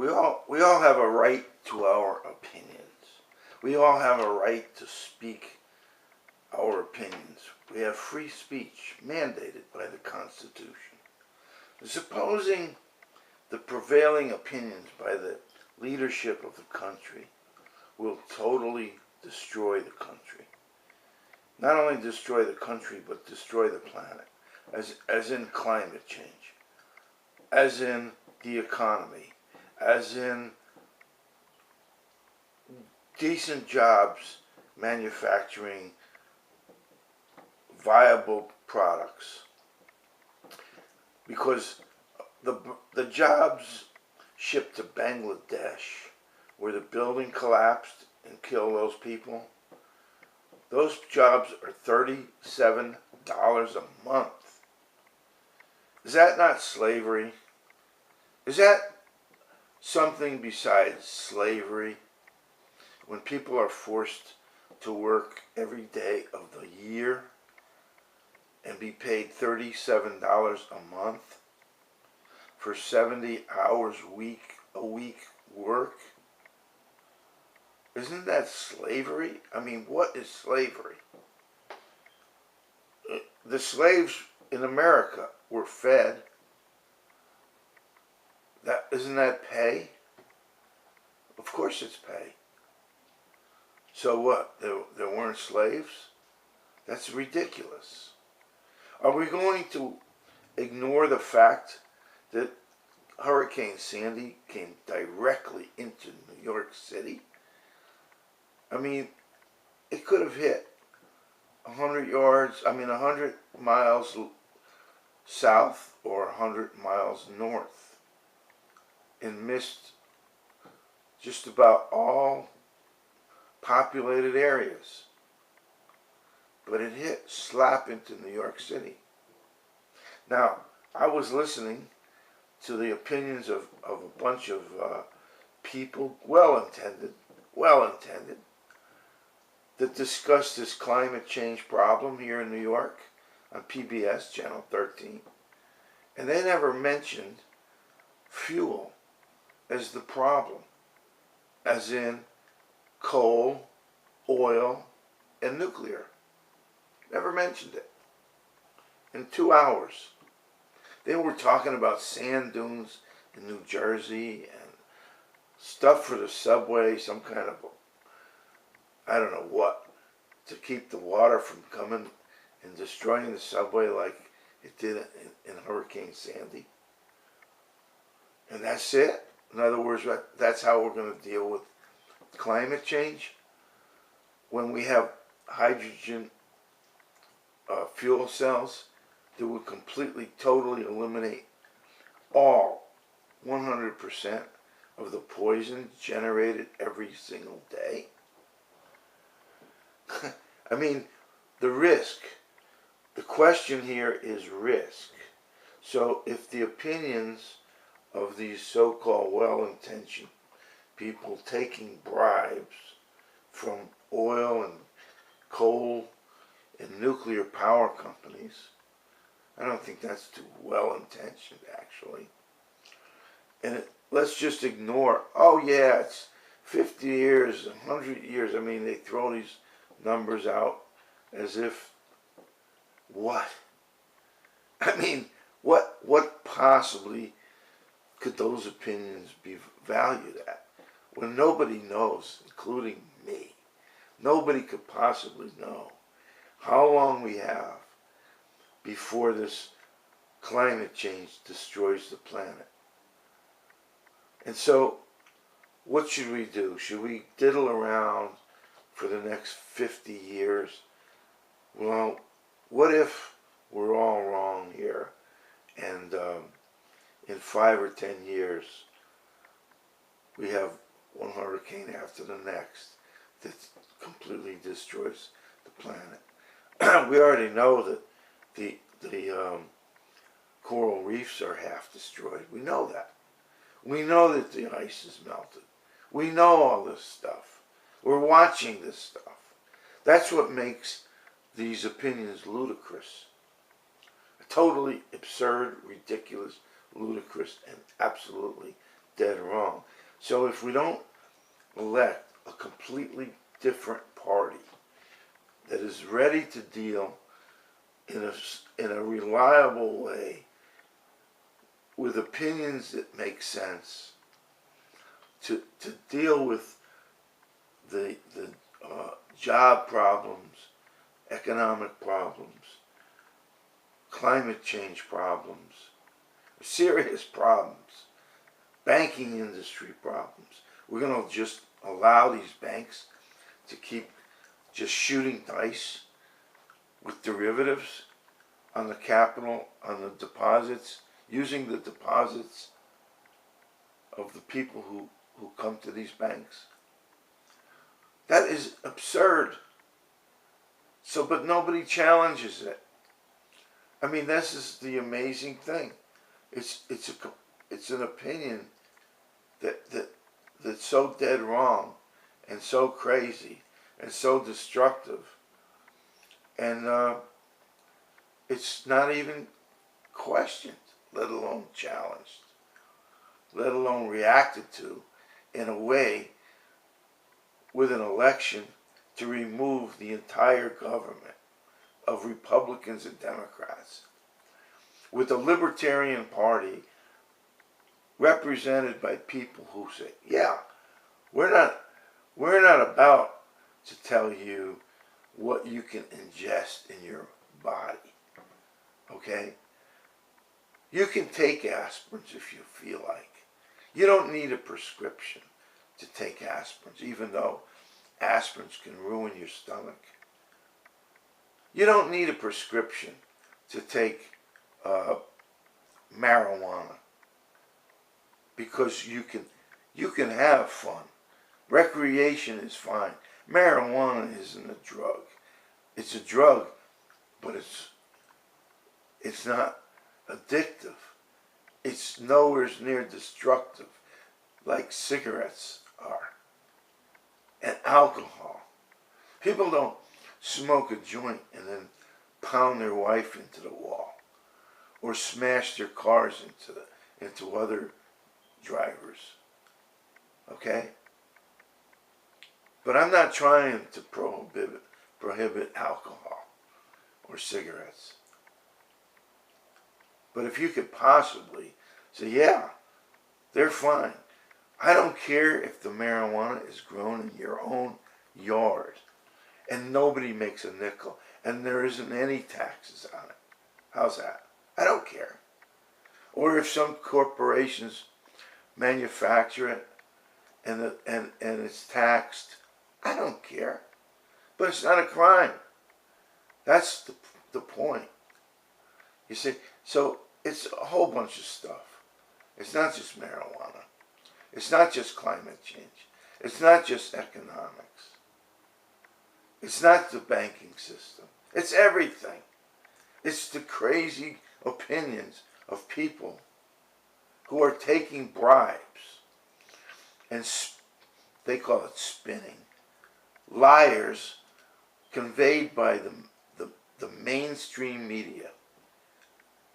we all have a right to our opinions. We all have a right to speak our opinions. We have free speech mandated by the Constitution. Supposing the prevailing opinions by the leadership of the country will totally destroy the country. Not only destroy the country, but destroy the planet, as in climate change, as in the economy, as in decent jobs manufacturing viable products. Because the jobs shipped to Bangladesh, where the building collapsed and killed those people, those jobs are $37 a month. Is that not slavery? Is that something besides slavery? When people are forced to work every day of the year and be paid $37 a month for 70 hours a week work? Isn't that slavery? I mean, what is slavery? The slaves in America were fed. Isn't that pay? Of course it's pay. So what? There weren't slaves? That's ridiculous. Are we going to ignore the fact that Hurricane Sandy came directly into New York City? I mean, it could have hit 100 miles south or 100 miles north and missed just about all populated areas. But it hit slap into New York City. Now, I was listening to the opinions of a bunch of people, well-intended, that discussed this climate change problem here in New York on PBS, Channel 13. And they never mentioned fuel as the problem, as in coal, oil, and nuclear. Never mentioned it. In 2 hours. They were talking about sand dunes in New Jersey and stuff for the subway, some kind of, I don't know what, to keep the water from coming and destroying the subway like it did in Hurricane Sandy. And that's it. In other words, that's how we're going to deal with climate change. When we have hydrogen fuel cells that would completely, totally eliminate all 100% of the poison generated every single day. I mean, the risk. The question here is risk. So if the opinions of these so-called well-intentioned people taking bribes from oil and coal and nuclear power companies, I don't think that's too well-intentioned, actually. And let's just ignore, oh yeah, it's 50 years, 100 years. I mean, they throw these numbers out as if, what? I mean, what possibly could those opinions be valued at? When nobody knows, including me, nobody could possibly know how long we have before this climate change destroys the planet. And so, what should we do? Should we diddle around for the next 50 years? Well, what if we're all wrong here and in 5 or 10 years we have one hurricane after the next that completely destroys the planet? We already know that the coral reefs are half destroyed. We know that. We know that the ice is melted. We know all this stuff. We're watching this stuff. That's what makes these opinions ludicrous. Totally absurd, ridiculous, ludicrous, and absolutely dead wrong. So if we don't elect a completely different party that is ready to deal in a reliable way with opinions that make sense, to deal with the job problems, economic problems, climate change problems, serious problems, banking industry problems. We're going to just allow these banks to keep just shooting dice with derivatives on the capital, on the deposits, using the deposits of the people who come to these banks. That is absurd. So, but nobody challenges it. I mean, this is the amazing thing. It's an opinion that's so dead wrong and so crazy and so destructive, and it's not even questioned, let alone challenged, let alone reacted to in a way with an election to remove the entire government of Republicans and Democrats, with the Libertarian Party represented by people who say, yeah, we're not about to tell you what you can ingest in your body, okay? You can take aspirins if you feel like. You don't need a prescription to take aspirins, even though aspirins can ruin your stomach. You don't need a prescription to take marijuana, because you can have fun. Recreation is fine. Marijuana isn't a drug. It's a drug, but it's not addictive. It's nowhere near destructive like cigarettes are, and alcohol. People don't smoke a joint and then pound their wife into the wall, or smash their cars into other drivers. Okay? But I'm not trying to prohibit alcohol or cigarettes. But if you could possibly say, yeah, they're fine. I don't care if the marijuana is grown in your own yard and nobody makes a nickel and there isn't any taxes on it. How's that? I don't care. Or if some corporations manufacture it and it's taxed, I don't care. But it's not a crime. That's the point. You see, so it's a whole bunch of stuff. It's not just marijuana. It's not just climate change. It's not just economics. It's not the banking system. It's everything. It's the crazy opinions of people who are taking bribes, and they call it spinning, liars conveyed by the mainstream media.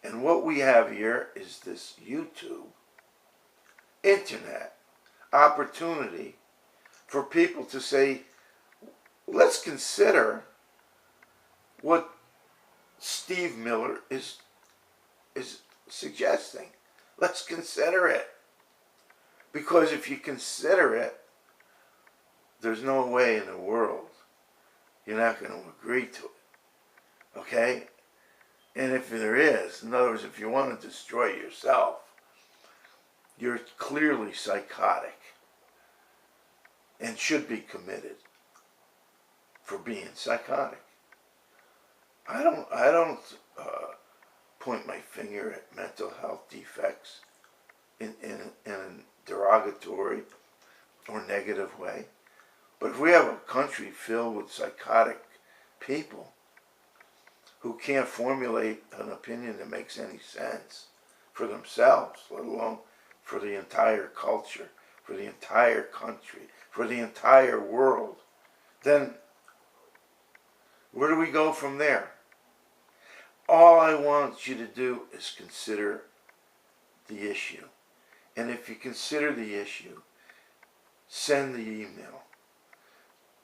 And what we have here is this YouTube, internet opportunity for people to say, let's consider what Steve Miller is suggesting. Let's consider it. Because if you consider it, there's no way in the world you're not going to agree to it. Okay? And if there is, in other words, if you want to destroy yourself, you're clearly psychotic and should be committed for being psychotic. I don't point my finger at mental health defects in a derogatory or negative way. But if we have a country filled with psychotic people who can't formulate an opinion that makes any sense for themselves, let alone for the entire culture, for the entire country, for the entire world, then where do we go from there? All I want you to do is consider the issue. And if you consider the issue send the email.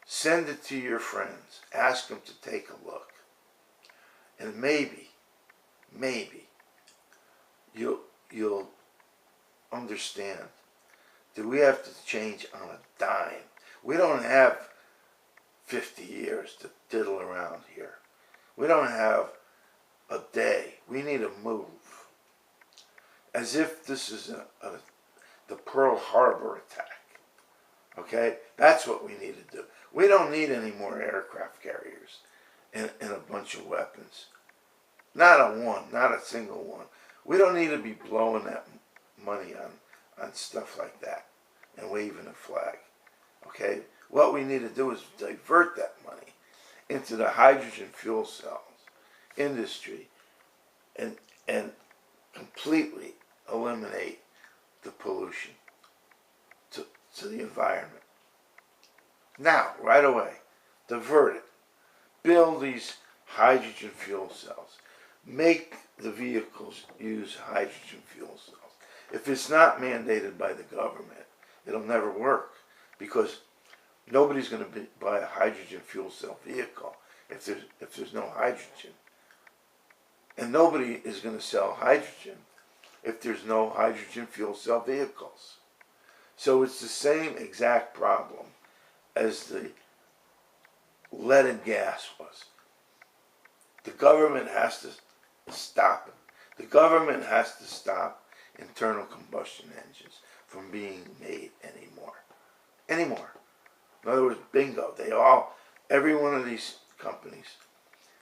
Send it to your friends. Ask them to take a look. And maybe you'll understand that we have to change on a dime. We don't have 50 years to diddle around here. We don't have a day. We need to move. As if this is the Pearl Harbor attack. Okay? That's what we need to do. We don't need any more aircraft carriers and a bunch of weapons. Not a one, not a single one. We don't need to be blowing that money on stuff like that and waving a flag. Okay? What we need to do is divert that money into the hydrogen fuel cells industry and completely eliminate the pollution to the environment. Now, right away, divert it. Build these hydrogen fuel cells. Make the vehicles use hydrogen fuel cells. If it's not mandated by the government, it'll never work, because nobody's going to buy a hydrogen fuel cell vehicle if there's no hydrogen. And nobody is going to sell hydrogen if there's no hydrogen fuel cell vehicles. So it's the same exact problem as the lead and gas was. The government has to stop it. The government has to stop internal combustion engines from being made anymore. In other words, bingo. Every one of these companies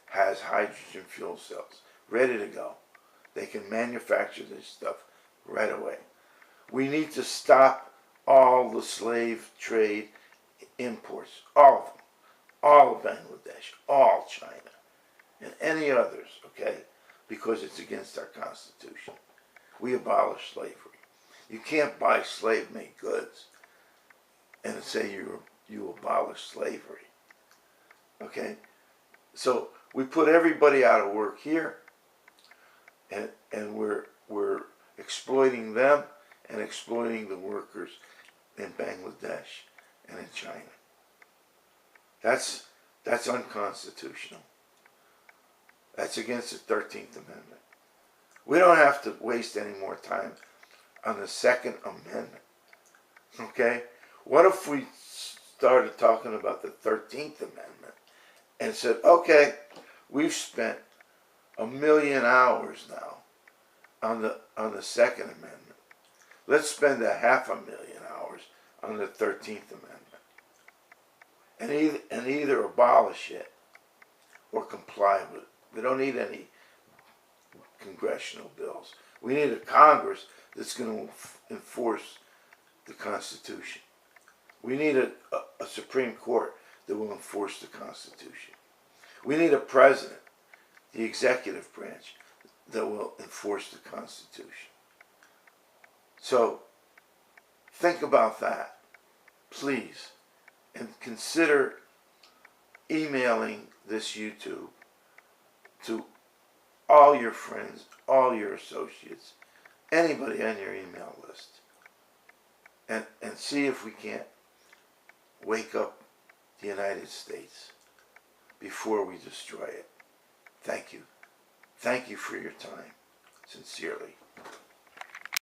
has hydrogen fuel cells ready to go. They can manufacture this stuff right away. We need to stop all the slave trade imports, all of them, all of Bangladesh, all China, and any others, okay? Because it's against our Constitution. We abolish slavery. You can't buy slave-made goods and say you abolish slavery, okay? So we put everybody out of work here, and we're exploiting them and exploiting the workers in Bangladesh and in China. That's unconstitutional. That's against the 13th Amendment. We don't have to waste any more time on the Second Amendment. Okay? What if we started talking about the 13th Amendment and said, okay, we've spent 1 million hours now on the Second Amendment. Let's spend 500,000 hours on the 13th Amendment. And either abolish it or comply with it. We don't need any congressional bills. We need a Congress that's going to enforce the Constitution. We need a Supreme Court that will enforce the Constitution. We need a president, the executive branch, that will enforce the Constitution. So, think about that, please, and consider emailing this YouTube to all your friends, all your associates, anybody on your email list, and see if we can't wake up the United States before we destroy it. Thank you. Thank you for your time. Sincerely.